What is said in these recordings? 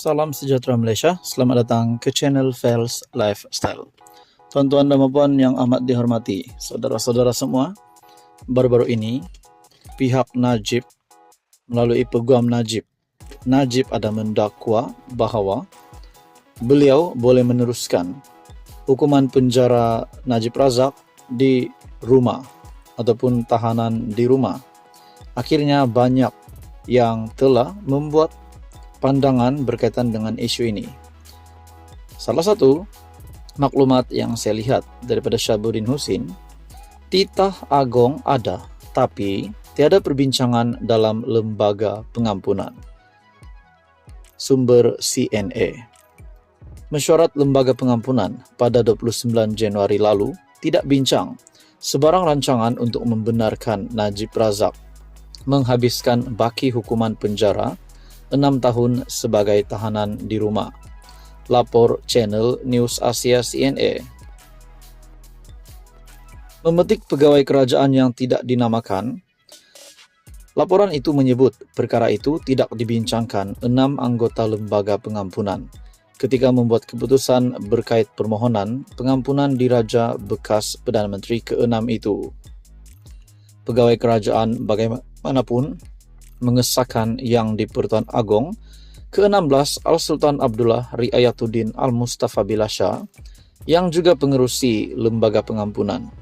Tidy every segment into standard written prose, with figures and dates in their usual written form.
Salam sejahtera Malaysia, selamat datang ke channel Fels Lifestyle. Tuan-tuan dan puan yang amat dihormati, saudara-saudara semua, baru-baru ini pihak Najib melalui Peguam Najib ada mendakwa bahawa beliau boleh meneruskan hukuman penjara Najib Razak di rumah ataupun tahanan di rumah. Akhirnya banyak yang telah membuat pandangan berkaitan dengan isu ini. Salah satu maklumat yang saya lihat daripada Syabuddin Husin, titah agong ada, tapi tiada perbincangan dalam lembaga pengampunan. Sumber CNA. Mesyuarat lembaga pengampunan pada 29 Januari lalu tidak bincang sebarang rancangan untuk membenarkan Najib Razak menghabiskan baki hukuman penjara 6 tahun sebagai tahanan di rumah. Lapor channel News Asia CNA. Memetik pegawai kerajaan yang tidak dinamakan, laporan itu menyebut perkara itu tidak dibincangkan 6 anggota lembaga pengampunan ketika membuat keputusan berkait permohonan pengampunan diraja bekas Perdana Menteri ke-6 itu. Pegawai kerajaan bagaimanapun mengesahkan yang di-Pertuan Agong ke-16 Al-Sultan Abdullah Riayatuddin Al-Mustafa Bilasha yang juga pengerusi lembaga pengampunan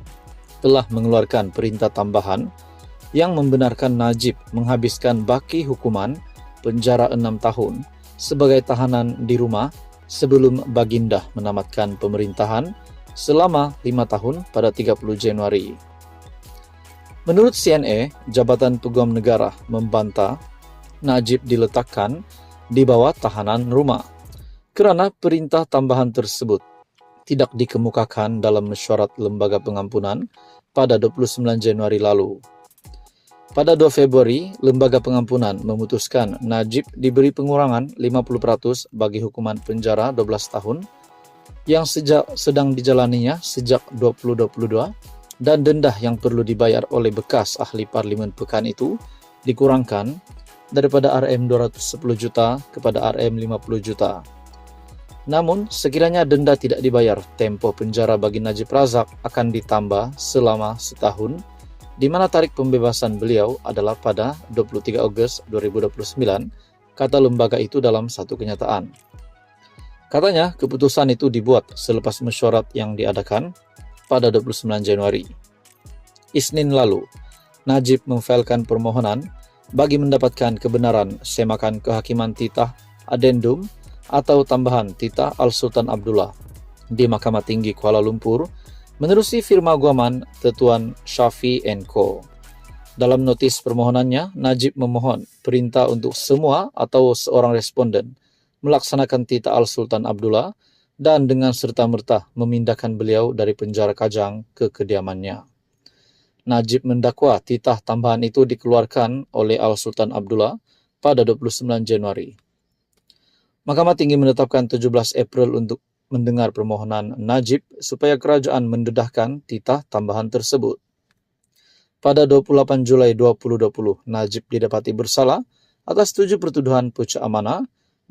telah mengeluarkan perintah tambahan yang membenarkan Najib menghabiskan baki hukuman penjara 6 tahun sebagai tahanan di rumah sebelum Baginda menamatkan pemerintahan selama 5 tahun pada 30 Januari. Menurut CNA, Jabatan Peguam Negara membantah Najib diletakkan di bawah tahanan rumah kerana perintah tambahan tersebut tidak dikemukakan dalam mesyuarat lembaga pengampunan pada 29 Januari lalu. Pada 2 Februari, lembaga pengampunan memutuskan Najib diberi pengurangan 50% bagi hukuman penjara 12 tahun yang sedang dijalaninya sejak 2022 dan denda yang perlu dibayar oleh bekas ahli parlimen pekan itu dikurangkan daripada RM210 juta kepada RM50 juta. Namun, sekiranya denda tidak dibayar, tempoh penjara bagi Najib Razak akan ditambah selama setahun, di mana tarikh pembebasan beliau adalah pada 23 Ogos 2029, kata lembaga itu dalam satu kenyataan. Katanya, keputusan itu dibuat selepas mesyuarat yang diadakan pada 29 Januari. Isnin lalu, Najib memfailkan permohonan bagi mendapatkan kebenaran semakan kehakiman titah adendum atau tambahan titah Al-Sultan Abdullah di Mahkamah Tinggi Kuala Lumpur menerusi firma guaman Tetuan Syafi & Co. Dalam notis permohonannya, Najib memohon perintah untuk semua atau seorang responden melaksanakan titah Al-Sultan Abdullah dan dengan serta-merta memindahkan beliau dari penjara Kajang ke kediamannya. Najib mendakwa titah tambahan itu dikeluarkan oleh Al-Sultan Abdullah pada 29 Januari. Mahkamah Tinggi menetapkan 17 April untuk mendengar permohonan Najib supaya kerajaan mendedahkan titah tambahan tersebut. Pada 28 Julai 2020, Najib didapati bersalah atas 7 pertuduhan pucuk amanah,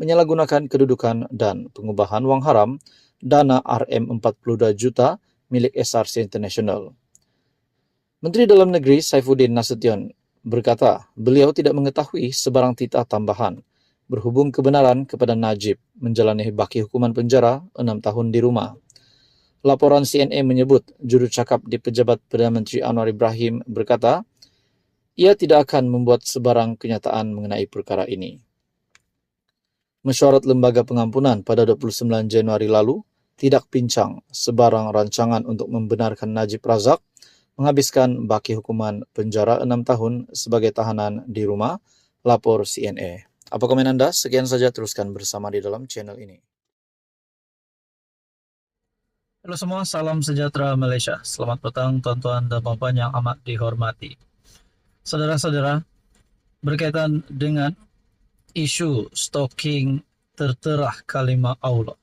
menyalahgunakan kedudukan dan pengubahan wang haram dana RM42 juta milik SRC International. Menteri Dalam Negeri Saifuddin Nasution berkata beliau tidak mengetahui sebarang titah tambahan berhubung kebenaran kepada Najib menjalani baki hukuman penjara 6 tahun di rumah. Laporan CNA menyebut jurucakap di Pejabat Perdana Menteri Anwar Ibrahim berkata ia tidak akan membuat sebarang kenyataan mengenai perkara ini. Mesyuarat lembaga pengampunan pada 29 Januari lalu tidak bincang sebarang rancangan untuk membenarkan Najib Razak menghabiskan baki hukuman penjara 6 tahun sebagai tahanan di rumah, lapor CNA. Apa komen Anda? Sekian saja, teruskan bersama di dalam channel ini. Halo semua, salam sejahtera Malaysia. Selamat petang tuan-tuan dan puan yang amat dihormati. Saudara-saudara, berkaitan dengan isu stalking tertera kalimah Allah.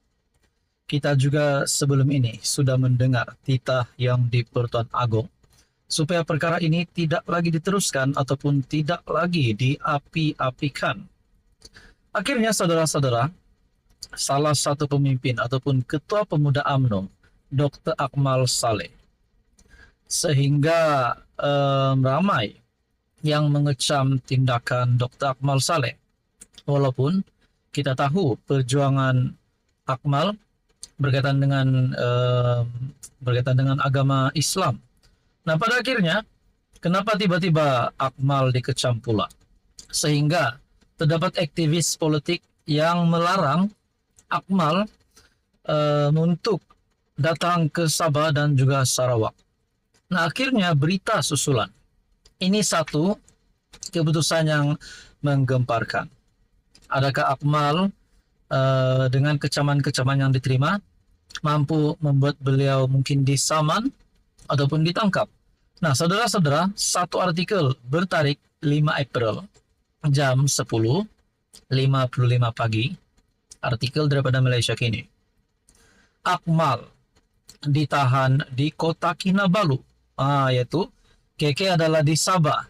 Kita juga sebelum ini sudah mendengar titah yang di Pertuan Agong supaya perkara ini tidak lagi diteruskan ataupun tidak lagi diapi-apikan. Akhirnya saudara-saudara, salah satu pemimpin ataupun Ketua Pemuda UMNO, Dr. Akmal Saleh. Sehingga ramai yang mengecam tindakan Dr. Akmal Saleh. Walaupun kita tahu perjuangan Akmal berkaitan dengan agama Islam. Nah, pada akhirnya kenapa tiba-tiba Akmal dikecam pula? Sehingga terdapat aktivis politik yang melarang Akmal untuk datang ke Sabah dan juga Sarawak. Nah, akhirnya berita susulan. Ini satu keputusan yang menggemparkan. Adakah Akmal dengan kecaman-kecaman yang diterima mampu membuat beliau mungkin disaman ataupun ditangkap? Nah, saudara-saudara, satu artikel bertarik 5 April jam 10.55 pagi, artikel daripada Malaysia Kini. Akmal ditahan di Kota Kinabalu, yaitu KK adalah di Sabah.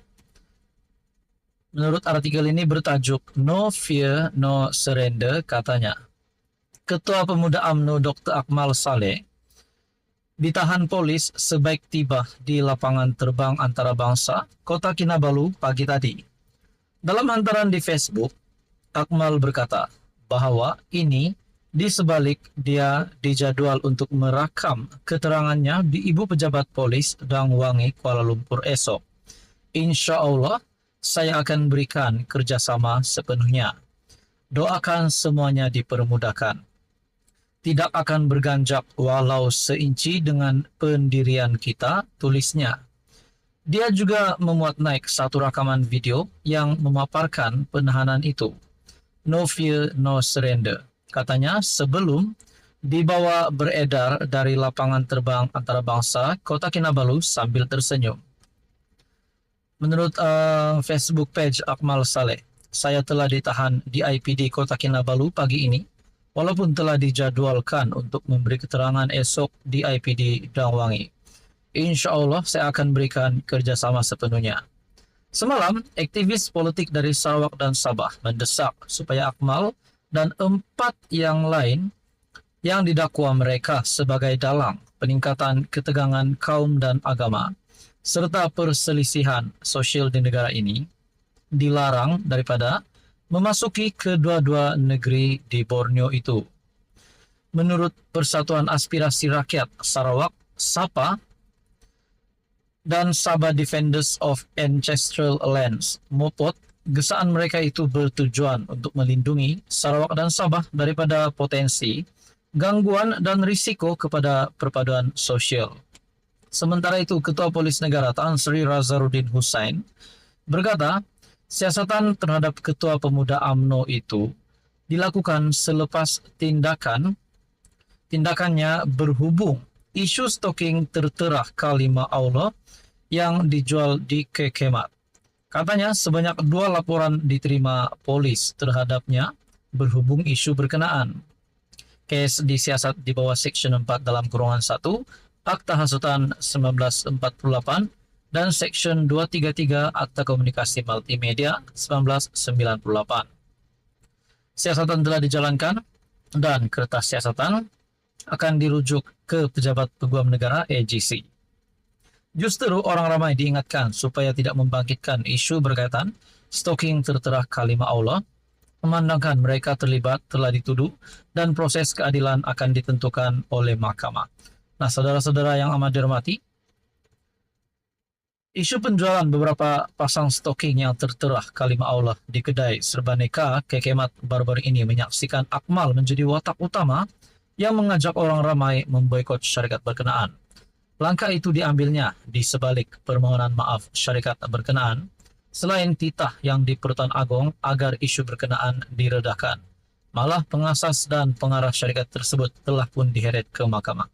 Menurut artikel ini bertajuk No Fear, No Surrender, katanya Ketua Pemuda UMNO Dr. Akmal Saleh ditahan polis sebaik tiba di lapangan terbang antarabangsa Kota Kinabalu pagi tadi. Dalam hantaran di Facebook, Akmal berkata bahwa ini di sebalik dia dijadwal untuk merakam keterangannya di Ibu Pejabat Polis Dang Wangi, Kuala Lumpur esok. Insya Allah, saya akan berikan kerjasama sepenuhnya. Doakan semuanya dipermudahkan. Tidak akan berganjak walau seinci dengan pendirian kita, tulisnya. Dia juga memuat naik satu rakaman video yang memaparkan penahanan itu. No fear, no surrender. Katanya sebelum dibawa beredar dari lapangan terbang antarabangsa Kota Kinabalu sambil tersenyum. Menurut Facebook page Akmal Saleh, saya telah ditahan di IPD Kota Kinabalu pagi ini, walaupun telah dijadwalkan untuk memberi keterangan esok di IPD Dang Wangi. Insya Allah saya akan berikan kerjasama sepenuhnya. Semalam, aktivis politik dari Sarawak dan Sabah mendesak supaya Akmal dan 4 yang lain yang didakwa mereka sebagai dalang peningkatan ketegangan kaum dan agama serta perselisihan sosial di negara ini dilarang daripada memasuki kedua-dua negeri di Borneo itu. Menurut Persatuan Aspirasi Rakyat Sarawak, SAPA, dan Sabah Defenders of Ancestral Lands, MOPOT, gesaan mereka itu bertujuan untuk melindungi Sarawak dan Sabah daripada potensi, gangguan dan risiko kepada perpaduan sosial. Sementara itu, Ketua Polis Negara Tan Sri Razarudin Hussain berkata, siasatan terhadap Ketua Pemuda UMNO itu dilakukan selepas tindakannya berhubung isu stalking tertera kalimah Allah yang dijual di Kekemat. Katanya sebanyak 2 laporan diterima polis terhadapnya berhubung isu berkenaan. Kes disiasat di bawah Seksyen 4 dalam kurungan 1 Akta Hasutan 1948 dan Seksyen 233 Akta Komunikasi Multimedia 1998. Siasatan telah dijalankan dan kertas siasatan akan dirujuk ke Pejabat Peguam Negara AGC. Justru orang ramai diingatkan supaya tidak membangkitkan isu berkaitan stalking tertera kalimah Allah, memandangkan mereka terlibat telah dituduh dan proses keadilan akan ditentukan oleh mahkamah. Nah, saudara-saudara yang amat dihormati, isu penjualan beberapa pasang stalking yang tertera kalimah Allah di kedai Serbaneka Kekemat baru-baru ini menyaksikan Akmal menjadi watak utama yang mengajak orang ramai memboikot syarikat berkenaan. Langkah itu diambilnya di sebalik permohonan maaf syarikat berkenaan, selain titah yang di Pertuan Agong agar isu berkenaan diredahkan. Malah pengasas dan pengarah syarikat tersebut telah pun diheret ke mahkamah.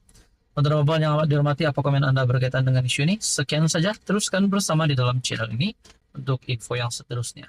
Saudara Bapak yang amat dihormati, apa komen Anda berkaitan dengan isu ini? Sekian saja, teruskan bersama di dalam channel ini untuk info yang seterusnya.